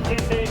gente.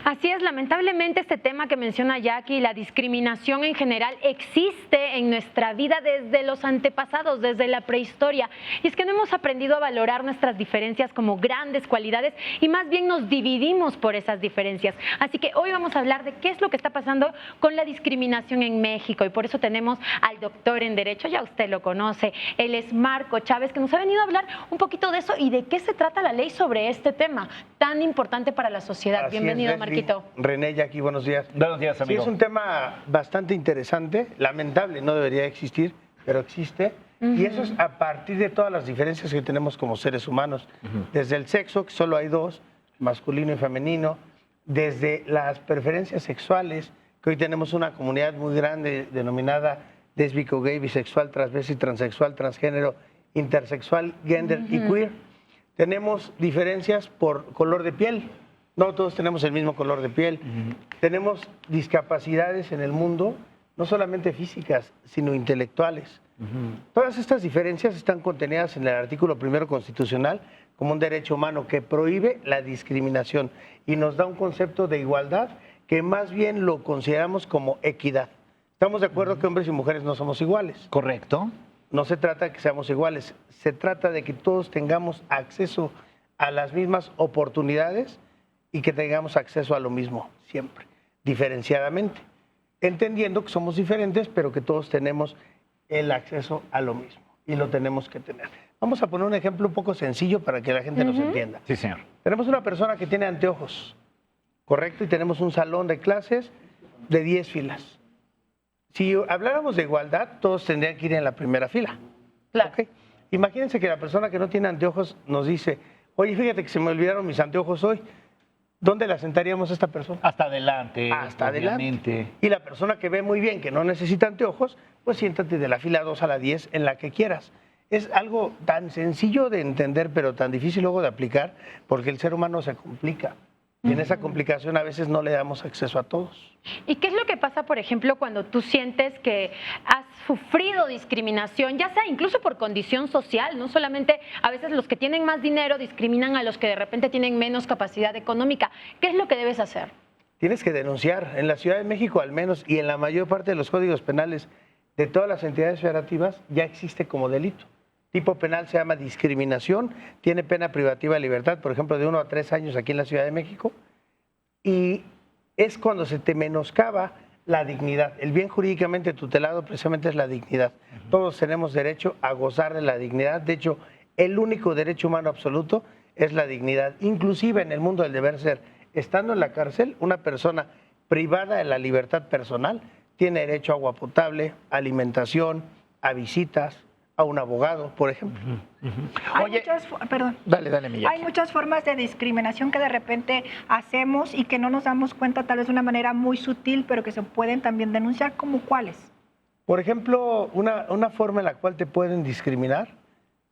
Así es, lamentablemente este tema que menciona Jackie, la discriminación en general, existe en nuestra vida desde los antepasados, desde la prehistoria. Y es que no hemos aprendido a valorar nuestras diferencias como grandes cualidades y más bien nos dividimos por esas diferencias. Así que hoy vamos a hablar de qué es lo que está pasando con la discriminación en México y por eso tenemos al doctor en Derecho, ya usted lo conoce, él es Marco Chávez, que nos ha venido a hablar un poquito de eso y de qué se trata la ley sobre este tema tan importante para la sociedad. Así Bienvenido, es, Marquito. René, Jackie, buenos días. Buenos días, amigo. Sí, es un tema bastante interesante, lamentable, no debería existir, pero existe. Y eso es a partir de todas las diferencias que tenemos como seres humanos. Desde el sexo, que solo hay dos, masculino y femenino, desde las preferencias sexuales, que hoy tenemos una comunidad muy grande denominada lésbico, gay, bisexual, transvesti, transexual, transgénero, intersexual, gender y queer. Tenemos diferencias por color de piel. No todos tenemos el mismo color de piel. Tenemos discapacidades en el mundo, no solamente físicas, sino intelectuales. Todas estas diferencias están contenidas en el artículo 1 constitucional como un derecho humano que prohíbe la discriminación y nos da un concepto de igualdad que más bien lo consideramos como equidad. Estamos de acuerdo que hombres y mujeres no somos iguales. Correcto. No se trata de que seamos iguales, se trata de que todos tengamos acceso a las mismas oportunidades y que tengamos acceso a lo mismo, siempre, diferenciadamente, entendiendo que somos diferentes, pero que todos tenemos el acceso a lo mismo y lo tenemos que tener. Vamos a poner un ejemplo un poco sencillo para que la gente nos entienda. Sí, señor. Tenemos una persona que tiene anteojos, ¿correcto? Y tenemos un salón de clases de 10 filas. Si habláramos de igualdad, todos tendrían que ir en la primera fila. Claro. ¿Okay? Imagínense que la persona que no tiene anteojos nos dice, oye, fíjate que se me olvidaron mis anteojos hoy. ¿Dónde la sentaríamos a esta persona? Hasta adelante. Hasta obviamente. adelante. Y la persona que ve muy bien, que no necesita anteojos, pues siéntate de la fila 2 a la 10 en la que quieras. Es algo tan sencillo de entender, pero tan difícil luego de aplicar, porque el ser humano se complica. Y en esa complicación a veces no le damos acceso a todos. ¿Y qué es lo que pasa, por ejemplo, cuando tú sientes que has sufrido discriminación, ya sea incluso por condición social? No solamente a veces los que tienen más dinero discriminan a los que de repente tienen menos capacidad económica. ¿Qué es lo que debes hacer? Tienes que denunciar. En la Ciudad de México al menos y en la mayor parte de los códigos penales de todas las entidades federativas ya existe como delito. Tipo penal se llama discriminación, tiene pena privativa de libertad, por ejemplo, de 1 a 3 años aquí en la Ciudad de México, y es cuando se te menoscaba la dignidad. El bien jurídicamente tutelado precisamente es la dignidad. Todos tenemos derecho a gozar de la dignidad. De hecho, el único derecho humano absoluto es la dignidad. Inclusive en el mundo del deber ser, estando en la cárcel, una persona privada de la libertad personal tiene derecho a agua potable, alimentación, a visitas, a un abogado, por ejemplo. Oye, Perdón. dale, mi Jackie. Hay muchas formas de discriminación que de repente hacemos y que no nos damos cuenta, tal vez de una manera muy sutil, pero que se pueden también denunciar. ¿Cómo cuáles? Por ejemplo, una forma en la cual te pueden discriminar,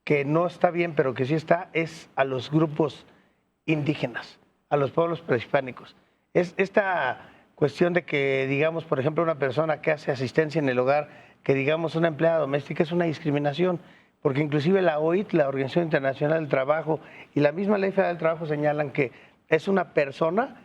que no está bien, pero que sí está, es a los grupos indígenas, a los pueblos prehispánicos. Es esta cuestión de que, digamos, por ejemplo, una persona que hace asistencia en el hogar, que digamos una empleada doméstica, es una discriminación, porque inclusive la OIT, la Organización Internacional del Trabajo, y la misma Ley Federal del Trabajo señalan que es una persona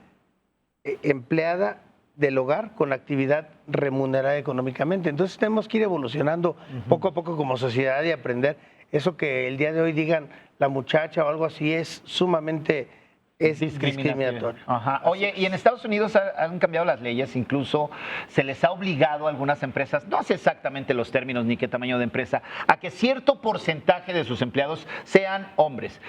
empleada del hogar con actividad remunerada económicamente. Entonces tenemos que ir evolucionando poco a poco como sociedad y aprender eso que el día de hoy digan la muchacha o algo así es sumamente discriminatorio. Ajá. Oye, y en Estados Unidos han cambiado las leyes, incluso se les ha obligado a algunas empresas, no sé exactamente los términos ni qué tamaño de empresa, a que cierto porcentaje de sus empleados sean hombres,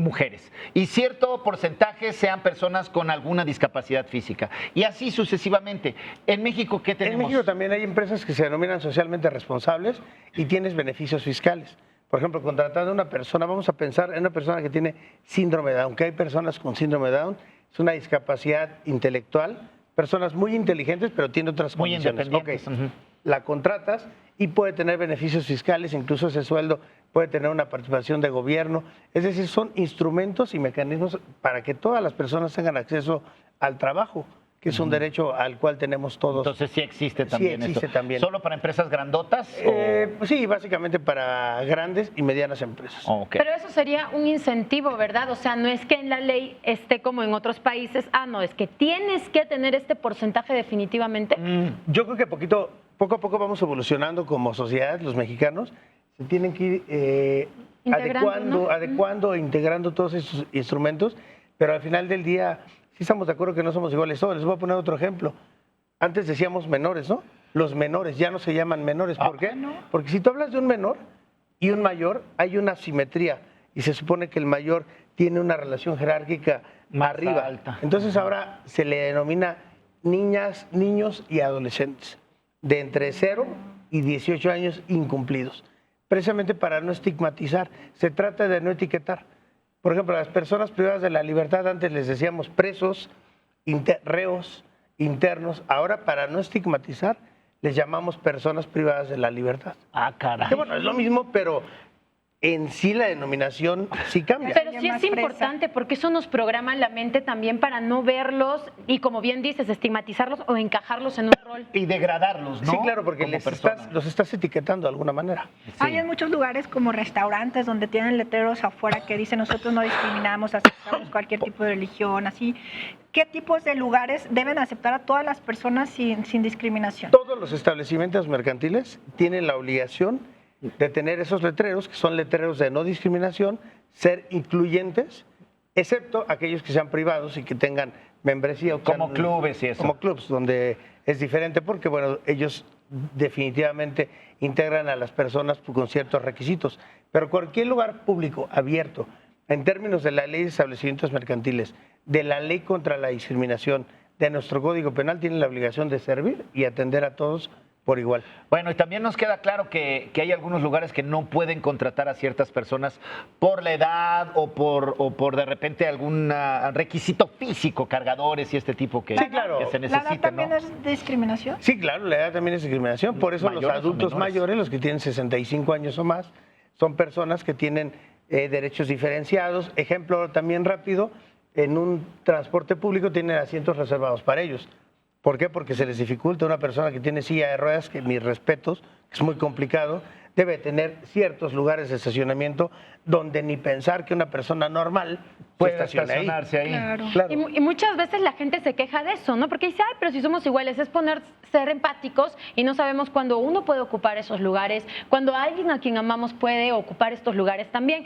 mujeres, y cierto porcentaje sean personas con alguna discapacidad física, y así sucesivamente. En México, ¿qué tenemos? En México también hay empresas que se denominan socialmente responsables y tienes beneficios fiscales. Por ejemplo, contratando a una persona, vamos a pensar en una persona que tiene síndrome de Down, que hay personas con síndrome de Down, es una discapacidad intelectual, personas muy inteligentes, pero tiene otras condiciones. Muy independientes. La contratas y puede tener beneficios fiscales, incluso ese sueldo puede tener una participación de gobierno. Es decir, son instrumentos y mecanismos para que todas las personas tengan acceso al trabajo, que es un derecho al cual tenemos todos. Entonces sí existe también existe esto. también. ¿Solo para empresas grandotas? Pues sí, básicamente para grandes y medianas empresas. Ok. Pero eso sería un incentivo, ¿verdad? O sea, no es que en la ley esté como en otros países, no, es que tienes que tener este porcentaje definitivamente. Yo creo que poco a poco vamos evolucionando como sociedad, los mexicanos, se tienen que ir Integrando, ¿no? adecuando e integrando todos esos instrumentos, pero al final del día sí estamos de acuerdo que no somos iguales todos. Les voy a poner otro ejemplo. Antes decíamos menores, ¿no? Los menores ya no se llaman menores. ¿Por qué? no. Porque si tú hablas de un menor y un mayor, hay una simetría y se supone que el mayor tiene una relación jerárquica Más arriba. alta. Entonces ahora se le denomina niñas, niños y adolescentes de entre 0 y 18 años incumplidos, precisamente para no estigmatizar. Se trata de no etiquetar. Por ejemplo, a las personas privadas de la libertad antes les decíamos presos, reos, internos. Ahora, para no estigmatizar, les llamamos personas privadas de la libertad. Caray. Que bueno, es lo mismo, pero en sí la denominación sí cambia. Pero Ya sí más es fresa. importante porque eso nos programa la mente también para no verlos y, como bien dices, estigmatizarlos o encajarlos en un rol. Y degradarlos, ¿no? Sí, claro, porque Como los personas. estás etiquetando de alguna manera. Hay en muchos lugares como restaurantes donde tienen letreros afuera que dicen nosotros no discriminamos, aceptamos cualquier tipo de religión, así. ¿Qué tipos de lugares deben aceptar a todas las personas sin discriminación? Todos los establecimientos mercantiles tienen la obligación de tener esos letreros, que son letreros de no discriminación, ser incluyentes, excepto aquellos que sean privados y que tengan membresía. O Como sean- clubes y eso. Como clubs, donde es diferente porque, bueno, ellos definitivamente integran a las personas con ciertos requisitos. Pero cualquier lugar público abierto, en términos de la ley de establecimientos mercantiles, de la ley contra la discriminación, de nuestro Código Penal, tienen la obligación de servir y atender a todos por igual. Bueno, y también nos queda claro que hay algunos lugares que no pueden contratar a ciertas personas por la edad o por de repente algún requisito físico, cargadores y este tipo que, Sí, claro. que se ¿La edad necesita, también ¿no? es discriminación? Sí, claro, la edad también es discriminación. Por eso los ¿Mayores o adultos menores? mayores, los que tienen 65 años o más, son personas que tienen derechos diferenciados. Ejemplo también rápido, en un transporte público tienen asientos reservados para ellos. ¿Por qué? Porque se les dificulta a una persona que tiene silla de ruedas, que mis respetos, es muy complicado, debe tener ciertos lugares de estacionamiento donde ni pensar que una persona normal Puede estacione ahí. estacionarse ahí. Claro. Claro. Y muchas veces la gente se queja de eso, ¿no? Porque dice, ay, pero si somos iguales, es ser empáticos y no sabemos cuándo uno puede ocupar esos lugares, cuando alguien a quien amamos puede ocupar estos lugares también.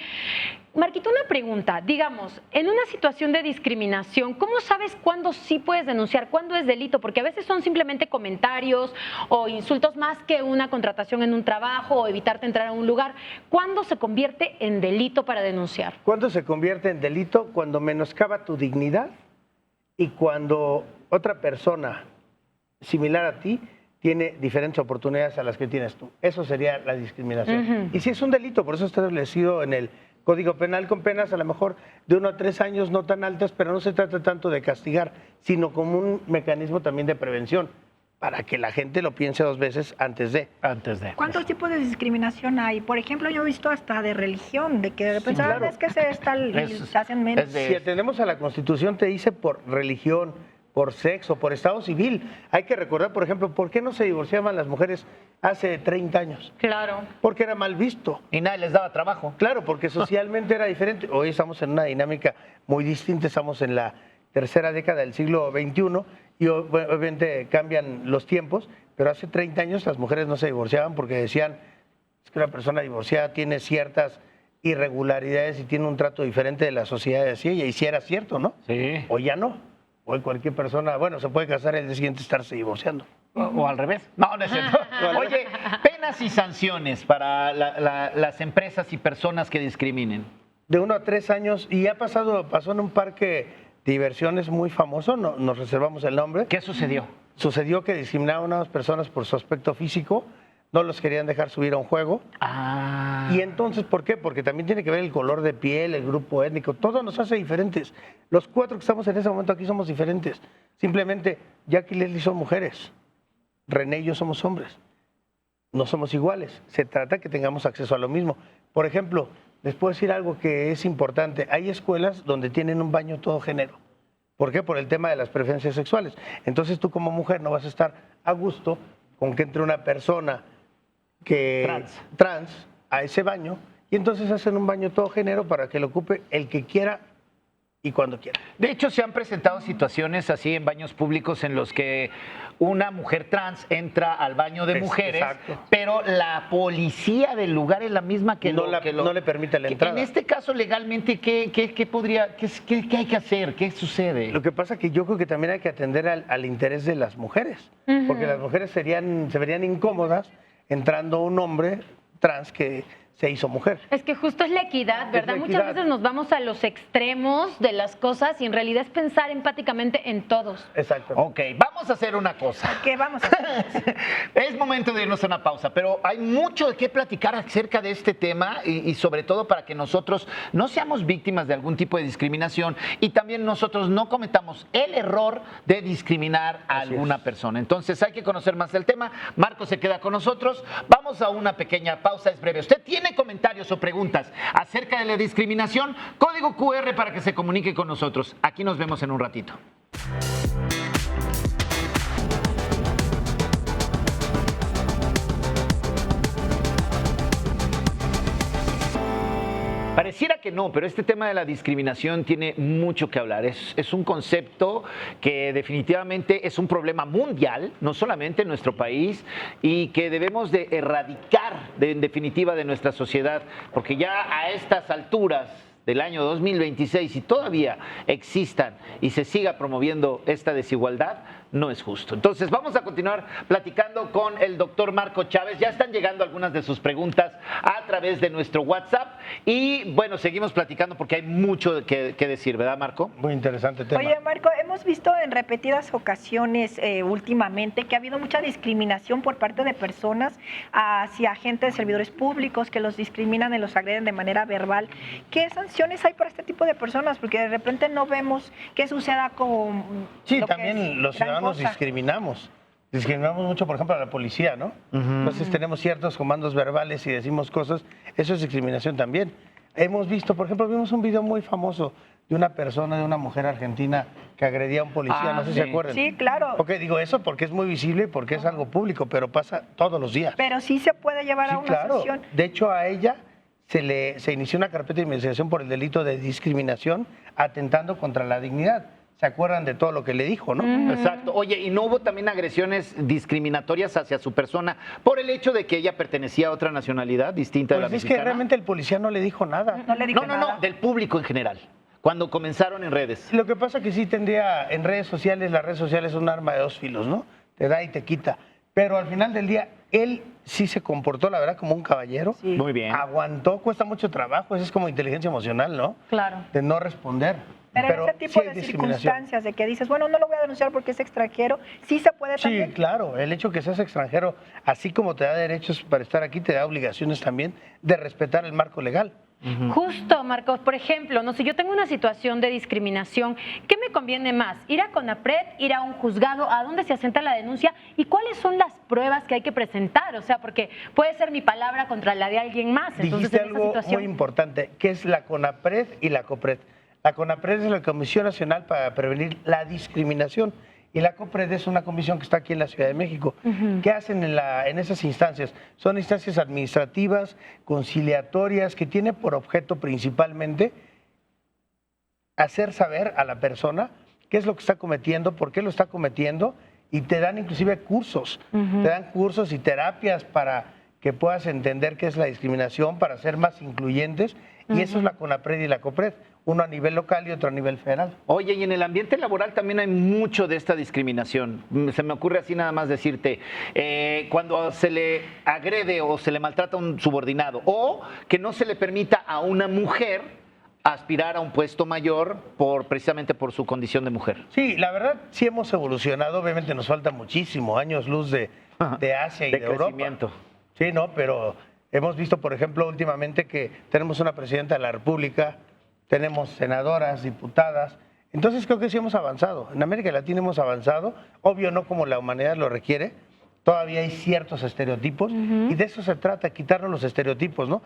Marquito, una pregunta. Digamos, en una situación de discriminación, ¿cómo sabes cuándo sí puedes denunciar, cuándo es delito? Porque a veces son simplemente comentarios o insultos más que una contratación en un trabajo o evitarte entrar a un lugar. ¿Cuándo se convierte en delito para denunciar? ¿Cuándo se convierte en delito? Cuando menoscaba tu dignidad y cuando otra persona similar a ti tiene diferentes oportunidades a las que tienes tú. Eso sería la discriminación. Y si es un delito, por eso está establecido en el Código Penal con penas a lo mejor de 1 a 3 años, no tan altas, pero no se trata tanto de castigar, sino como un mecanismo también de prevención, para que la gente lo piense 2 veces antes de. Antes de. ¿Cuántos tipos de discriminación hay? Por ejemplo, yo he visto hasta de religión, de que de repente, claro. es que se está y Es- te hacen menos. es de- Si atendemos a la Constitución, te dice por religión, por sexo, por estado civil. Hay que recordar, por ejemplo, ¿por qué no se divorciaban las mujeres hace 30 años? Claro. Porque era mal visto. Y nadie les daba trabajo. Claro, porque socialmente era diferente. Hoy estamos en una dinámica muy distinta, estamos en la tercera década del siglo XXI y obviamente cambian los tiempos, pero hace 30 años las mujeres no se divorciaban porque decían es que una persona divorciada tiene ciertas irregularidades y tiene un trato diferente de la sociedad hacia ella, y si era cierto, ¿no? Sí. Hoy ya no. Hoy cualquier persona, bueno, se puede casar y el día siguiente estarse divorciando. O al revés. No, no es cierto. Oye, penas y sanciones para las empresas y personas que discriminen. De 1 a 3 años, y pasó en un parque de diversiones muy famoso, no, nos reservamos el nombre. ¿Qué sucedió? Sucedió que discriminaban a unas personas por su aspecto físico, no los querían dejar subir a un juego. Y entonces, ¿por qué? Porque también tiene que ver el color de piel, el grupo étnico, todo nos hace diferentes. Los 4 que estamos en ese momento aquí somos diferentes. Simplemente, Jackie y Leslie son mujeres, René y yo somos hombres. No somos iguales. Se trata que tengamos acceso a lo mismo. Por ejemplo, les puedo decir algo que es importante. Hay escuelas donde tienen un baño todo género, ¿Por qué? Por el tema de las preferencias sexuales. Entonces tú como mujer no vas a estar a gusto con que entre una persona trans a ese baño y entonces hacen un baño todo género para que lo ocupe el que quiera y cuando quiera. De hecho, se han presentado situaciones así en baños públicos en los que una mujer trans entra al baño de mujeres, exacto. pero la policía del lugar es la misma que no le permite la entrada. En este caso, legalmente, ¿qué hay que hacer? ¿Qué sucede? Lo que pasa es que yo creo que también hay que atender al interés de las mujeres, porque las mujeres se verían incómodas entrando un hombre trans que se hizo mujer. Es que justo es la equidad, ¿verdad? la Muchas equidad. veces nos vamos a los extremos de las cosas y en realidad es pensar empáticamente en todos. Exacto. Ok, vamos a hacer una cosa. ¿Qué vamos a hacer? Es momento de irnos a una pausa, pero hay mucho de qué platicar acerca de este tema y sobre todo para que nosotros no seamos víctimas de algún tipo de discriminación y también nosotros no cometamos el error de discriminar a alguna persona. Entonces hay que conocer más del tema. Marco se queda con nosotros. Vamos a una pequeña pausa, es breve. ¿Usted tiene comentarios o preguntas acerca de la discriminación? Código QR para que se comunique con nosotros. Aquí nos vemos en un ratito. Pareciera que no, pero este tema de la discriminación tiene mucho que hablar. Es un concepto que definitivamente es un problema mundial, no solamente en nuestro país, y que debemos de erradicar en definitiva de nuestra sociedad, porque ya a estas alturas del año 2026 y todavía existan y se siga promoviendo esta desigualdad, no es justo. Entonces vamos a continuar platicando con el doctor Marco Chávez. Ya están llegando algunas de sus preguntas a través de nuestro WhatsApp y bueno, seguimos platicando porque hay mucho que decir, ¿verdad, Marco? Muy interesante tema. Oye, Marco, hemos visto en repetidas ocasiones últimamente que ha habido mucha discriminación por parte de personas hacia agentes de servidores públicos que los discriminan y los agreden de manera verbal. ¿Qué sanciones hay para este tipo de personas? Porque de repente no vemos qué suceda con... Sí, también los ciudadanos discriminamos mucho, por ejemplo, a la policía, ¿no? Entonces tenemos ciertos comandos verbales y decimos cosas, eso es discriminación también. Hemos visto, por ejemplo, vimos un video muy famoso de una mujer argentina que agredía a un policía, no sé si se acuerdan. Sí, claro. Ok, digo eso porque es muy visible, porque es algo público, pero pasa todos los días. Pero sí se puede llevar a una sanción. De hecho, a ella se inició una carpeta de investigación por el delito de discriminación atentando contra la dignidad. ¿Se acuerdan de todo lo que le dijo, no? Exacto. Oye, ¿y no hubo también agresiones discriminatorias hacia su persona por el hecho de que ella pertenecía a otra nacionalidad distinta de la mexicana? Es que realmente el policía no le dijo nada. No le dijo nada. No, del público en general, cuando comenzaron en redes. Lo que pasa es que sí tendría en redes sociales, las redes sociales son un arma de dos filos, ¿no? Te da y te quita. Pero al final del día, él sí se comportó, la verdad, como un caballero. Sí. Muy bien. Aguantó, cuesta mucho trabajo, eso es como inteligencia emocional, ¿no? Claro. De no responder. Pero ese tipo sí hay de discriminación. circunstancias de que dices, bueno, no lo voy a denunciar porque es extranjero, sí se puede Sí, también. claro, el hecho que seas extranjero, así como te da derechos para estar aquí, te da obligaciones también de respetar el marco legal. Justo, Marcos, por ejemplo, no sé, yo tengo una situación de discriminación, ¿qué me conviene más? ¿Ir a CONAPRED, ir a un juzgado? ¿A dónde se asienta la denuncia? ¿Y cuáles son las pruebas que hay que presentar? O sea, porque puede ser mi palabra contra la de alguien más. Entonces, Dijiste en esa algo situación... muy importante, que es la CONAPRED y la COPRED. La CONAPRED es la Comisión Nacional para Prevenir la Discriminación y la COPRED es una comisión que está aquí en la Ciudad de México. ¿Qué hacen en esas instancias? Son instancias administrativas, conciliatorias, que tienen por objeto principalmente hacer saber a la persona qué es lo que está cometiendo, por qué lo está cometiendo, y te dan inclusive cursos, te dan cursos y terapias para que puedas entender qué es la discriminación, para ser más incluyentes, y eso es la CONAPRED y la COPRED, uno a nivel local y otro a nivel federal. Oye, y en el ambiente laboral también hay mucho de esta discriminación. Se me ocurre así nada más decirte, cuando se le agrede o se le maltrata a un subordinado, o que no se le permita a una mujer aspirar a un puesto mayor precisamente por su condición de mujer. Sí, la verdad sí hemos evolucionado, obviamente nos falta muchísimo, años luz de Asia y de Europa. Crecimiento. Sí, no, pero hemos visto, por ejemplo, últimamente que tenemos una presidenta de la República, tenemos senadoras, diputadas, entonces creo que sí hemos avanzado. En América Latina hemos avanzado, obvio no como la humanidad lo requiere, todavía hay ciertos estereotipos y de eso se trata, quitarnos los estereotipos, ¿no?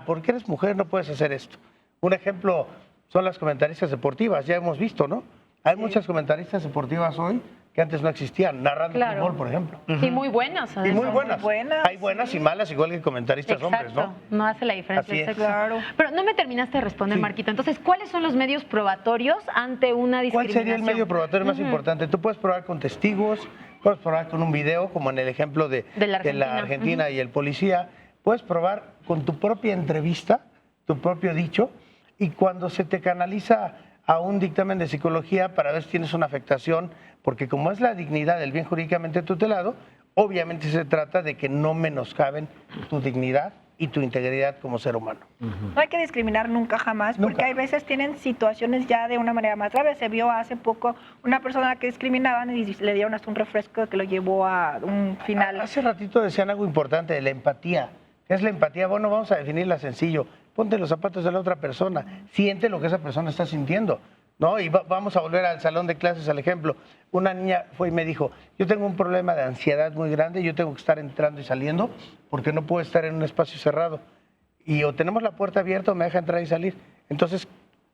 Porque eres mujer no puedes hacer esto. Un ejemplo son las comentaristas deportivas, ya hemos visto, ¿no? Hay muchas comentaristas deportivas hoy que antes no existían, narrando Claro. fútbol, por ejemplo. Y muy buenas. Y muy además. buenas. buenas, Hay buenas sí. y malas, igual que comentaristas hombres, ¿no? No hace la diferencia Así el es. sexo. Claro. Pero no me terminaste de responder, Sí. Marquito. Entonces, ¿cuáles son los medios probatorios ante una ¿Cuál discriminación? sería el medio probatorio más importante? Tú puedes probar con testigos, puedes probar con un video, como en el ejemplo de la la Argentina. Argentina y el policía. Puedes probar con tu propia entrevista, tu propio dicho, y cuando se te canaliza a un dictamen de psicología para ver si tienes una afectación, porque como es la dignidad del bien jurídicamente tutelado, obviamente se trata de que no menoscaben tu dignidad y tu integridad como ser humano. No hay que discriminar nunca jamás, porque Nunca. hay veces tienen situaciones ya de una manera más grave. Se vio hace poco una persona que discriminaban y le dieron hasta un refresco que lo llevó a un final. Hace ratito decían algo importante de la empatía. ¿Qué es la empatía? Bueno, vamos a definirla sencillo. Ponte los zapatos de la otra persona, siente lo que esa persona está sintiendo, ¿no? Y vamos a volver al salón de clases, al ejemplo. Una niña fue y me dijo, yo tengo un problema de ansiedad muy grande, yo tengo que estar entrando y saliendo porque no puedo estar en un espacio cerrado. Y o tenemos la puerta abierta o me deja entrar y salir. Entonces,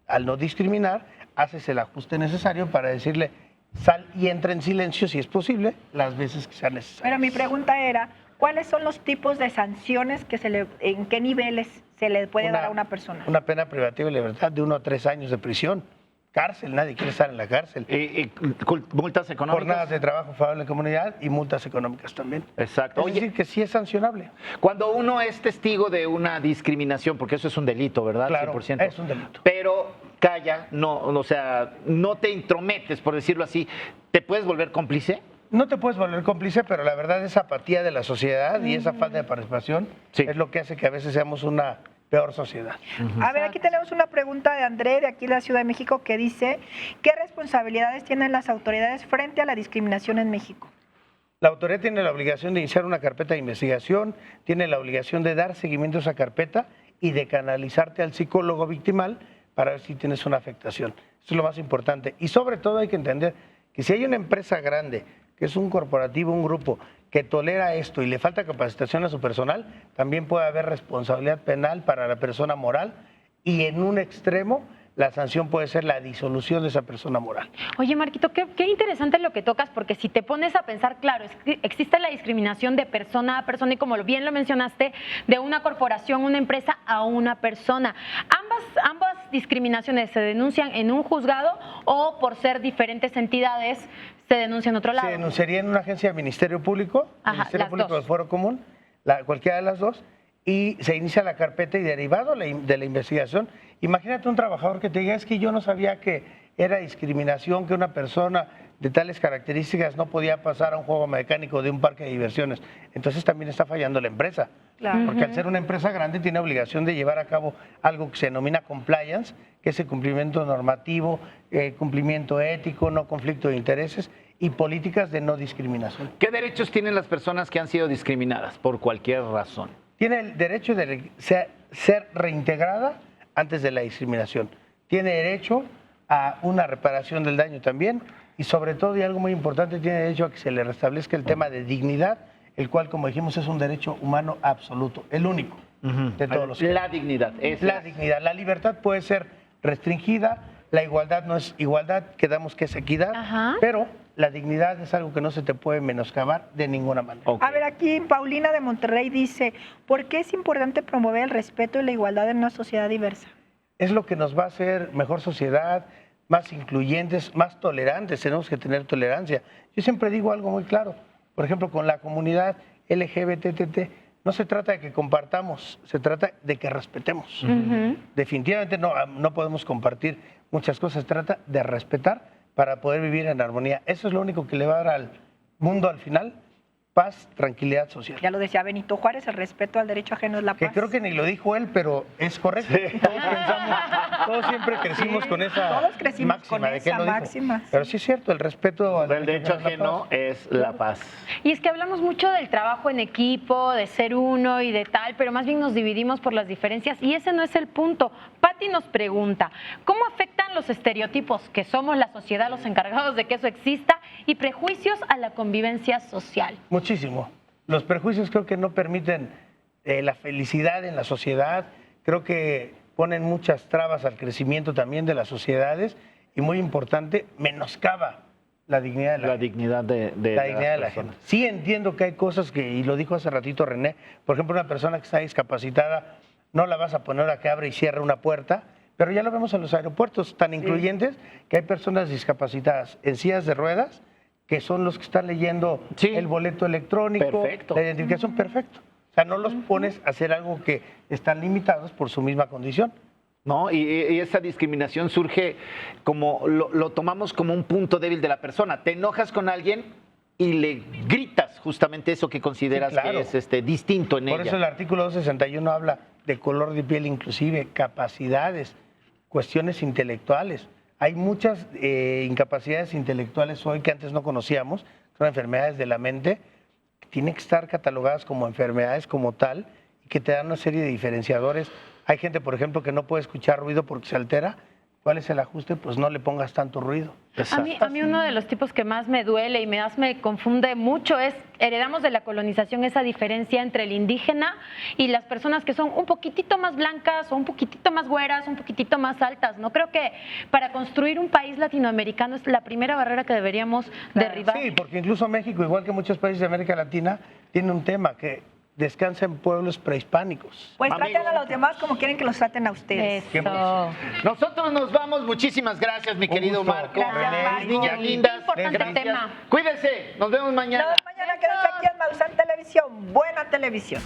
al no discriminar, haces el ajuste necesario para decirle, sal y entra en silencio si es posible, las veces que sea necesario. Pero mi pregunta era, ¿cuáles son los tipos de sanciones que en qué niveles se le puede dar a una persona? Una pena privativa de libertad de 1 a 3 años de prisión. Cárcel, nadie quiere estar en la cárcel. Multas económicas. Jornadas de trabajo favorable a la comunidad y multas económicas también. Exacto. Es Oye, decir, que sí es sancionable. cuando uno es testigo de una discriminación, porque eso es un delito, ¿verdad? Claro, 100%. es un delito. Pero calla, no, o sea, no te intrometes, por decirlo así. ¿Te puedes volver cómplice? No te puedes volver cómplice, pero la verdad esa apatía de la sociedad y esa falta de participación Sí. es lo que hace que a veces seamos una peor sociedad. A ver, aquí tenemos una pregunta de André, de aquí de la Ciudad de México, que dice, ¿qué responsabilidades tienen las autoridades frente a la discriminación en México? La autoridad tiene la obligación de iniciar una carpeta de investigación, tiene la obligación de dar seguimiento a esa carpeta y de canalizarte al psicólogo victimal para ver si tienes una afectación. Eso es lo más importante. Y sobre todo hay que entender que si hay una empresa grande, que es un corporativo, un grupo, que tolera esto y le falta capacitación a su personal, también puede haber responsabilidad penal para la persona moral y en un extremo la sanción puede ser la disolución de esa persona moral. Oye, Marquito, qué interesante lo que tocas, porque si te pones a pensar, claro, existe la discriminación de persona a persona y como bien lo mencionaste, de una corporación, una empresa a una persona. Ambas discriminaciones se denuncian en un juzgado o por ser diferentes entidades se denuncia en otro lado. Se denunciaría en una agencia del Ministerio Público, Ajá, Ministerio las Público dos. del Foro Común, cualquiera de las dos, y se inicia la carpeta y derivado de la investigación, imagínate un trabajador que te diga, es que yo no sabía que era discriminación, que una persona de tales características no podía pasar a un juego mecánico de un parque de diversiones. Entonces también está fallando la empresa. Claro. Porque al ser una empresa grande tiene obligación de llevar a cabo algo que se denomina compliance, que es el cumplimiento normativo, cumplimiento ético, no conflicto de intereses y políticas de no discriminación. ¿Qué derechos tienen las personas que han sido discriminadas por cualquier razón? Tiene el derecho de ser reintegrada antes de la discriminación. Tiene derecho a una reparación del daño también y sobre todo, y algo muy importante, tiene derecho a que se le restablezca el tema de dignidad, el cual, como dijimos, es un derecho humano absoluto, el único de todos los. La dignidad. La dignidad. La libertad puede ser restringida, la igualdad no es igualdad, quedamos que es equidad, Ajá. pero la dignidad es algo que no se te puede menoscabar de ninguna manera. Ok. A ver, aquí Paulina de Monterrey dice, ¿por qué es importante promover el respeto y la igualdad en una sociedad diversa? Es lo que nos va a hacer mejor sociedad, más incluyentes, más tolerantes. Tenemos que tener tolerancia. Yo siempre digo algo muy claro. Por ejemplo, con la comunidad LGBTT, no se trata de que compartamos, se trata de que respetemos. Ujú. Definitivamente no podemos compartir muchas cosas, se trata de respetar para poder vivir en armonía. Eso es lo único que le va a dar al mundo al final, paz, tranquilidad social. Ya lo decía Benito Juárez, el respeto al derecho ajeno es la Que paz. creo que ni lo dijo él, pero es correcto. Todos siempre crecimos con esa Todos crecimos máxima con de que él esa lo dijo. máxima. Pero sí es cierto, el respeto al El derecho es la ajeno paz. es la paz. Y es que hablamos mucho del trabajo en equipo, de ser uno y de tal, pero más bien nos dividimos por las diferencias y ese no es el punto. Patti nos pregunta, ¿cómo afectan los estereotipos, que somos la sociedad los encargados de que eso exista, y prejuicios a la convivencia social? Muchísimo. Los prejuicios creo que no permiten la felicidad en la sociedad, creo que ponen muchas trabas al crecimiento también de las sociedades y muy importante, menoscaba la dignidad de la La gente. dignidad de La dignidad de la las gente. personas. Sí entiendo que hay cosas que, y lo dijo hace ratito René, por ejemplo, una persona que está discapacitada, no la vas a poner a que abra y cierre una puerta, pero ya lo vemos en los aeropuertos tan incluyentes que hay personas discapacitadas en sillas de ruedas que son los que están leyendo Sí. el boleto electrónico, Perfecto. la identificación, perfecto. O sea, no los pones a hacer algo que están limitados por su misma condición. ¿No? Y esa discriminación surge como, lo tomamos como un punto débil de la persona. Te enojas con alguien y le gritas justamente eso que consideras Sí, claro. que es distinto en Por ella. eso el artículo 261 habla de color de piel inclusive, capacidades, cuestiones intelectuales. Hay muchas incapacidades intelectuales hoy que antes no conocíamos, son enfermedades de la mente, que tienen que estar catalogadas como enfermedades como tal y que te dan una serie de diferenciadores. Hay gente, por ejemplo, que no puede escuchar ruido porque se altera. ¿Cuál es el ajuste? Pues no le pongas tanto ruido. A mí uno de los tipos que más me duele y más me confunde mucho es, heredamos de la colonización esa diferencia entre el indígena y las personas que son un poquitito más blancas o un poquitito más güeras, un poquitito más altas. No creo que para construir un país latinoamericano es la primera barrera que deberíamos derribar. Sí, porque incluso México, igual que muchos países de América Latina, tiene un tema que descansa en pueblos prehispánicos. Pues Amigos. traten a los demás como quieren que los traten a ustedes. Eso. Nosotros nos vamos. Muchísimas gracias, mi Un querido gusto. Marco. Gracias, René, Marco. Mis niñas Jackie. lindas. Importante Gracias. tema. Cuídense. Nos vemos mañana. Nos vemos mañana, quédense aquí en Maussan Televisión. Buena televisión.